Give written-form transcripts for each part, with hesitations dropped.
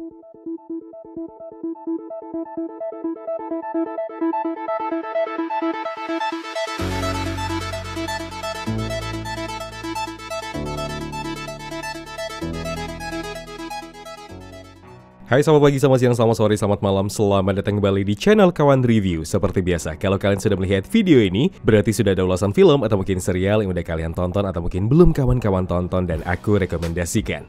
Hai, selamat pagi, selamat siang, selamat sore, selamat malam. Selamat datang kembali di channel Kawan Review. Seperti biasa, kalau kalian sudah melihat video ini, berarti sudah ada ulasan film atau mungkin serial yang udah kalian tonton atau mungkin belum kawan-kawan tonton dan aku rekomendasikan.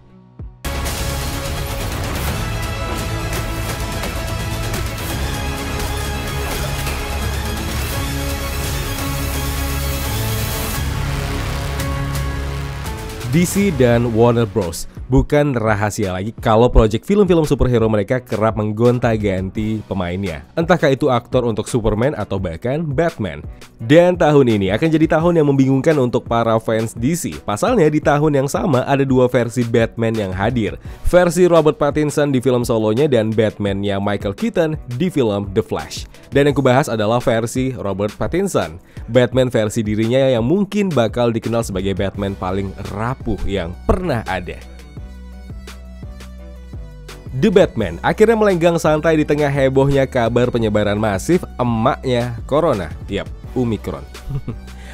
DC dan Warner Bros. Bukan rahasia lagi kalau proyek film-film superhero mereka kerap menggonta-ganti pemainnya. Entahkah itu aktor untuk Superman atau bahkan Batman. Dan tahun ini akan jadi tahun yang membingungkan untuk para fans DC. Pasalnya di tahun yang sama ada dua versi Batman yang hadir. Versi Robert Pattinson di film solonya dan Batman-nya Michael Keaton di film The Flash. Dan yang kubahas adalah versi Robert Pattinson. Batman versi dirinya yang mungkin bakal dikenal sebagai Batman paling rapuh yang pernah ada. The Batman akhirnya melenggang santai di tengah hebohnya kabar penyebaran masif emaknya Corona. Yap, Omicron.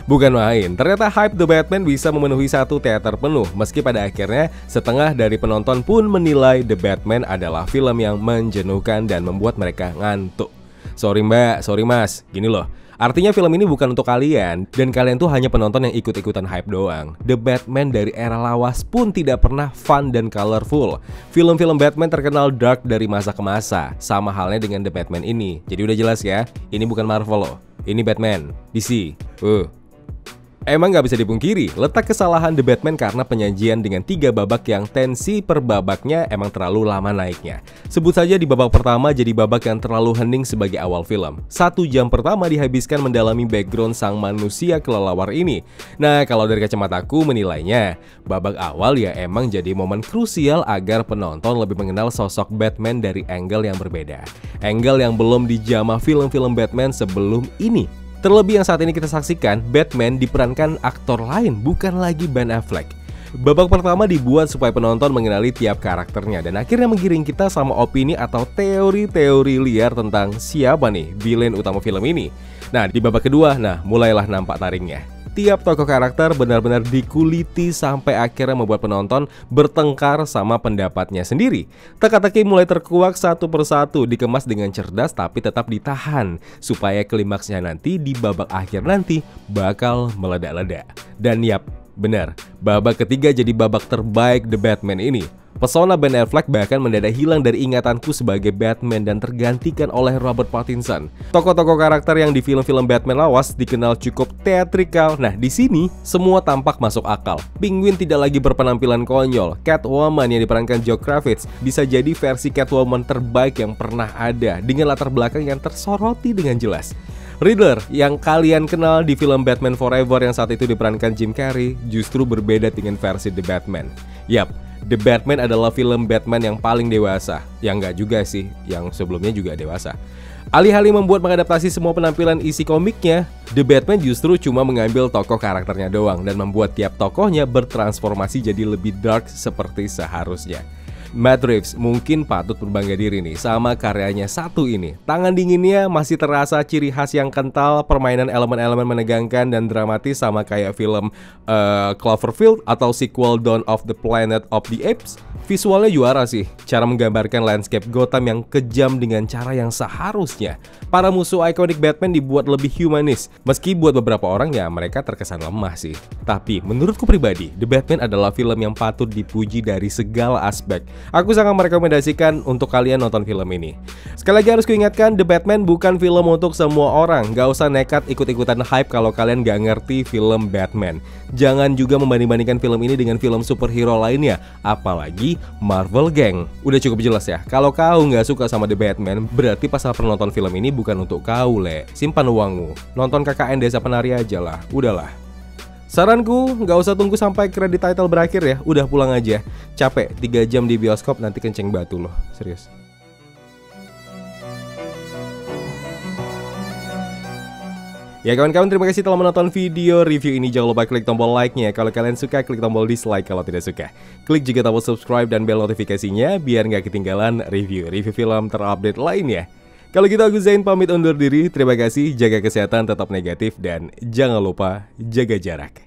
Bukan main, ternyata hype The Batman bisa memenuhi satu teater penuh. Meski pada akhirnya setengah dari penonton pun menilai The Batman adalah film yang menjenuhkan dan membuat mereka ngantuk. Sorry mbak, sorry mas, gini loh. Artinya film ini bukan untuk kalian, dan kalian tuh hanya penonton yang ikut-ikutan hype doang. The Batman dari era lawas pun tidak pernah fun dan colorful. Film-film Batman terkenal dark dari masa ke masa, sama halnya dengan The Batman ini. Jadi udah jelas ya, ini bukan Marvel loh, ini Batman, DC. Emang gak bisa dipungkiri, letak kesalahan The Batman karena penyajian dengan 3 babak yang tensi per babaknya emang terlalu lama naiknya. Sebut saja di babak pertama jadi babak yang terlalu hening sebagai awal film. 1 jam pertama dihabiskan mendalami background sang manusia kelelawar ini. Nah, kalau dari kacamataku menilainya, babak awal ya emang jadi momen krusial agar penonton lebih mengenal sosok Batman dari angle yang berbeda. Angle yang belum dijamah film-film Batman sebelum ini. Terlebih yang saat ini kita saksikan, Batman diperankan aktor lain, bukan lagi Ben Affleck. Babak pertama dibuat supaya penonton mengenali tiap karakternya dan akhirnya menggiring kita sama opini atau teori-teori liar tentang siapa nih villain utama film ini. Nah, di babak kedua, mulailah nampak taringnya. Tiap tokoh karakter benar-benar dikuliti sampai akhirnya membuat penonton bertengkar sama pendapatnya sendiri. Teka-teki mulai terkuak satu persatu, dikemas dengan cerdas tapi tetap ditahan supaya klimaksnya nanti di babak akhir nanti bakal meledak-ledak. Dan yap, benar, babak ketiga jadi babak terbaik The Batman ini. Pesona Ben Affleck bahkan mendadak hilang dari ingatanku sebagai Batman dan tergantikan oleh Robert Pattinson. Tokoh-tokoh karakter yang di film-film Batman lawas dikenal cukup teatrikal. Nah, di sini semua tampak masuk akal. Penguin tidak lagi berpenampilan konyol. Catwoman yang diperankan Zoe Kravitz bisa jadi versi Catwoman terbaik yang pernah ada dengan latar belakang yang tersoroti dengan jelas. Riddler yang kalian kenal di film Batman Forever yang saat itu diperankan Jim Carrey justru berbeda dengan versi The Batman. Yap, The Batman adalah film Batman yang paling dewasa. Yang enggak juga sih, yang sebelumnya juga dewasa. Alih-alih membuat mengadaptasi semua penampilan isi komiknya, The Batman justru cuma mengambil tokoh karakternya doang dan membuat tiap tokohnya bertransformasi jadi lebih dark seperti seharusnya. Matt Reeves mungkin patut berbangga diri nih sama karyanya satu ini. Tangan dinginnya masih terasa ciri khas yang kental, permainan elemen-elemen menegangkan dan dramatis sama kayak film Cloverfield atau sequel Dawn of the Planet of the Apes. Visualnya juara sih, cara menggambarkan landscape Gotham yang kejam dengan cara yang seharusnya. Para musuh ikonik Batman dibuat lebih humanis, meski buat beberapa orang ya mereka terkesan lemah sih. Tapi menurutku pribadi, The Batman adalah film yang patut dipuji dari segala aspek. Aku sangat merekomendasikan untuk kalian nonton film ini. Sekali lagi harus kuingatkan, The Batman bukan film untuk semua orang. Gak usah nekat ikut-ikutan hype kalau kalian gak ngerti film Batman. Jangan juga membanding-bandingkan film ini dengan film superhero lainnya, apalagi Marvel Gang. Udah cukup jelas ya, kalau kau nggak suka sama The Batman, berarti pasal penonton film ini bukan untuk kau, le. Simpan uangmu, nonton KKN Desa Penari aja lah, udahlah. Saranku, nggak usah tunggu sampai kredit title berakhir ya, udah pulang aja. Capek, 3 jam di bioskop nanti kenceng batu loh, serius. Ya kawan-kawan, terima kasih telah menonton video review ini. Jangan lupa klik tombol like-nya kalau kalian suka, klik tombol dislike kalau tidak suka. Klik juga tombol subscribe dan bel notifikasinya biar nggak ketinggalan review film terupdate lainnya. Kalau gitu aku Zain pamit undur diri. Terima kasih, jaga kesehatan, tetap negatif, dan jangan lupa jaga jarak.